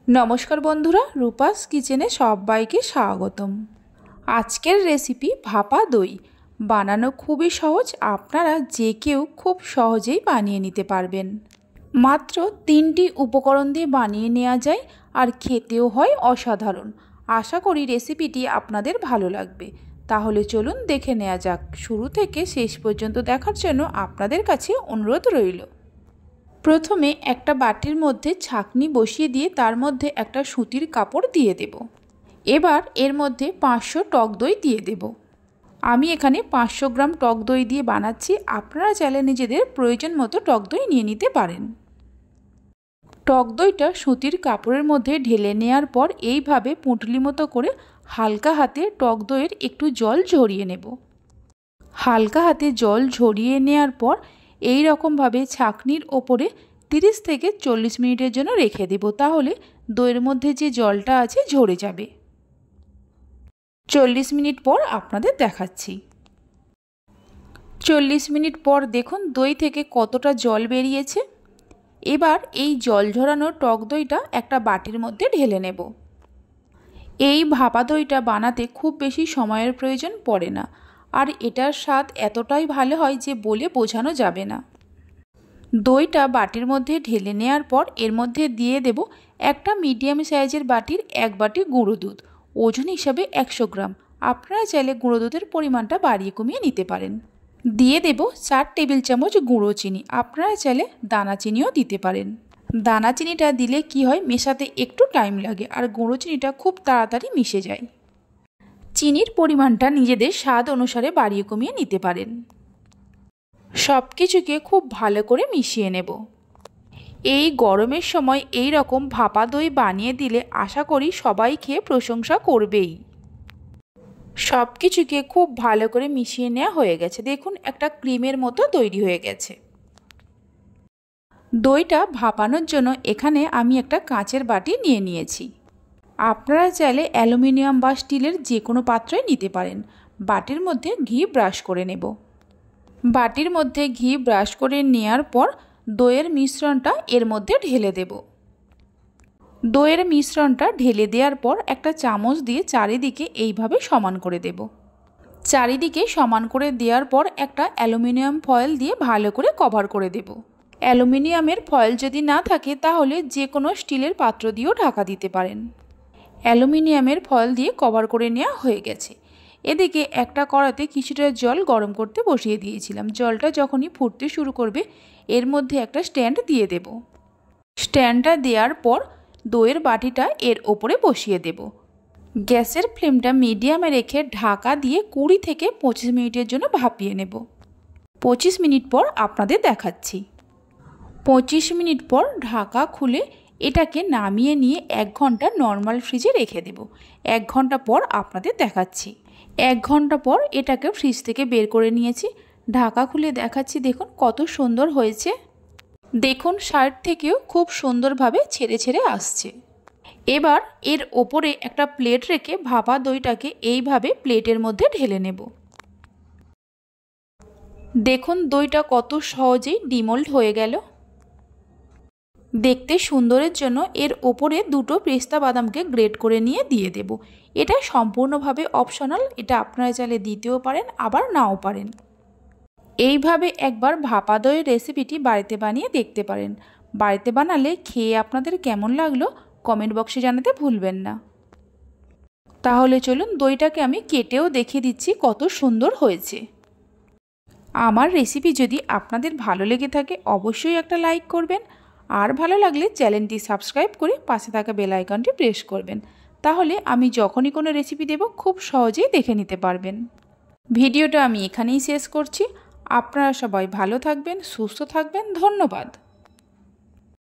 নমস্কার বন্ধুরা, রূপাস কিচেনে সবাইকে স্বাগতম। আজকের রেসিপি ভাপা দই। বানানো খুবই সহজ, আপনারা যে কেউ খুব সহজেই বানিয়ে নিতে পারবেন। মাত্র 3টি উপকরণ দিয়ে বানিয়ে নেওয়া যায় আর খেতেও হয় অসাধারণ। আশা করি রেসিপিটি আপনাদের ভালো লাগবে। তাহলে চলুন দেখে নেওয়া যাক। শুরু থেকে শেষ পর্যন্ত দেখার জন্য আপনাদের কাছে অনুরোধ রইল। প্রথমে একটা বাটির মধ্যে ছাঁকনি বসিয়ে দিয়ে তার মধ্যে একটা সুতির কাপড় দিয়ে দেব। এবার এর মধ্যে 500 টক দই দিয়ে দেব। আমি এখানে 500 গ্রাম টক দই দিয়ে বানাচ্ছি, আপনারা চাইলে নিজেদের প্রয়োজন মতো টক দই নিয়ে নিতে পারেন। টক দইটা সুতির কাপড়ের মধ্যে ঢেলে নেওয়ার পর এইভাবে পুঁটলি মতো করে হালকা হাতে টক দইয়ের একটু জল ঝরিয়ে নেব। হালকা হাতে জল ঝরিয়ে নেওয়ার পর এই রকমভাবে ছাঁকনির ওপরে 30 থেকে 40 মিনিটের জন্য রেখে দেব, তাহলে দইয়ের মধ্যে যে জলটা আছে ঝরে যাবে। 40 মিনিট পর আপনাদের দেখাচ্ছি। 40 মিনিট পর দেখুন দই থেকে কতটা জল বেরিয়েছে। এবার এই জল ঝরানো টক দইটা একটা বাটির মধ্যে ঢেলে নেব। এই ভাপা দইটা বানাতে খুব বেশি সময়ের প্রয়োজন পড়ে না, আর এটার স্বাদ এতটাই ভালো হয় যে বলে বোঝানো যাবে না। দইটা বাটির মধ্যে ঢেলে নেওয়ার পর এর মধ্যে দিয়ে দেব একটা মিডিয়াম সাইজের বাটির 1 বাটি গুঁড়ো দুধ, ওজন হিসাবে 100 গ্রাম। আপনারা চাইলে গুঁড়ো দুধের পরিমাণটা বাড়িয়ে কমিয়ে নিতে পারেন। দিয়ে দেব 4 টেবিল চামচ গুঁড়ো চিনি, আপনারা চাইলে দানা চিনিও দিতে পারেন। দানা চিনিটা দিলে কি হয়, মেশাতে একটু টাইম লাগে, আর গুঁড়ো চিনিটা খুব তাড়াতাড়ি মিশে যায়। চিনির পরিমাণটা নিজেদের স্বাদ অনুসারে বাড়িয়ে কমিয়ে নিতে পারেন। সব কিছুকে খুব ভালো করে মিশিয়ে নেব। এই গরমের সময় এই রকম ভাপা দই বানিয়ে দিলে আশা করি সবাই খেয়ে প্রশংসা করবেই। সব কিছুকে খুব ভালো করে মিশিয়ে নেওয়া হয়ে গেছে। দেখুন একটা ক্রিমের মতো তৈরি হয়ে গেছে। দইটা ভাপানোর জন্য এখানে আমি একটা কাঁচের বাটি নিয়ে নিয়েছি। আপনারা চাইলে অ্যালুমিনিয়াম বা স্টিলের যে কোনো পাত্রই নিতে পারেন। বাটির মধ্যে ঘি ব্রাশ করে নেব। বাটির মধ্যে ঘি ব্রাশ করে নেওয়ার পর দইয়ের মিশ্রণটা এর মধ্যে ঢেলে দেব। দইয়ের মিশ্রণটা ঢেলে দেওয়ার পর একটা চামচ দিয়ে চারিদিকে এইভাবে সমান করে দেব। চারিদিকে সমান করে দেওয়ার পর একটা অ্যালুমিনিয়াম ফয়েল দিয়ে ভালো করে কভার করে দেব। অ্যালুমিনিয়ামের ফয়েল যদি না থাকে তাহলে যে কোনো স্টিলের পাত্র দিয়েও ঢাকা দিতে পারেন। অ্যালুমিনিয়ামের ফয়েল দিয়ে কভার করে নেওয়া হয়ে গেছে। এদিকে একটা কড়াতে কিছুটা জল গরম করতে বসিয়ে দিয়েছিলাম। জলটা যখনই ফুটতে শুরু করবে এর মধ্যে একটা স্ট্যান্ড দিয়ে দেব। স্ট্যান্ডটা দেওয়ার পর দইয়ের বাটিটা এর ওপরে বসিয়ে দেব। গ্যাসের ফ্লেমটা মিডিয়ামে রেখে ঢাকা দিয়ে 20 থেকে 25 মিনিটের জন্য ভাপিয়ে নেব। 25 মিনিট পর আপনাদের দেখাচ্ছি। 25 মিনিট পর ঢাকা খুলে এটাকে নামিয়ে নিয়ে 1 ঘন্টা নর্মাল ফ্রিজে রেখে দেব। 1 ঘন্টা পর আপনাদের দেখাচ্ছি। 1 ঘন্টা পর এটাকে ফ্রিজ থেকে বের করে নিয়েছি। ঢাকা খুলে দেখাচ্ছি, দেখুন কত সুন্দর হয়েছে। দেখুন সাইড থেকেও খুব সুন্দরভাবে ছেড়ে ছেড়ে আসছে। এবার এর ওপরে একটা প্লেট রেখে ভাপা দইটাকে এইভাবে প্লেটের মধ্যে ঢেলে নেব। দেখুন দইটা কত সহজেই ডিমোল্ড হয়ে গেল। দেখতে সুন্দরের জন্য এর ওপরে 2টো পেস্তা বাদামকে গ্রেট করে নিয়ে দিয়ে দেব। এটা সম্পূর্ণভাবে অপশনাল, এটা আপনারা চাইলে দিতেও পারেন আবার নাও পারেন। এইভাবে একবার ভাপা দইয়ের রেসিপিটি বাড়িতে বানিয়ে দেখতে পারেন। বাড়িতে বানালে খেয়ে আপনাদের কেমন লাগলো কমেন্ট বক্সে জানাতে ভুলবেন না। তাহলে চলুন দইটাকে আমি কেটেও দেখিয়ে দিচ্ছি কত সুন্দর হয়েছে। আমার রেসিপি যদি আপনাদের ভালো লেগে থাকে অবশ্যই একটা লাইক করবেন, আর ভালো লাগলে চ্যানেলটি সাবস্ক্রাইব করে পাশে থাকা বেল আইকনটি প্রেস করবেন, তাহলে আমি যখনই কোনো রেসিপি দেব খুব সহজেই দেখে নিতে পারবেন। ভিডিওটা আমি এখানেই শেষ করছি। আপনারা সবাই ভালো থাকবেন, সুস্থ থাকবেন। ধন্যবাদ।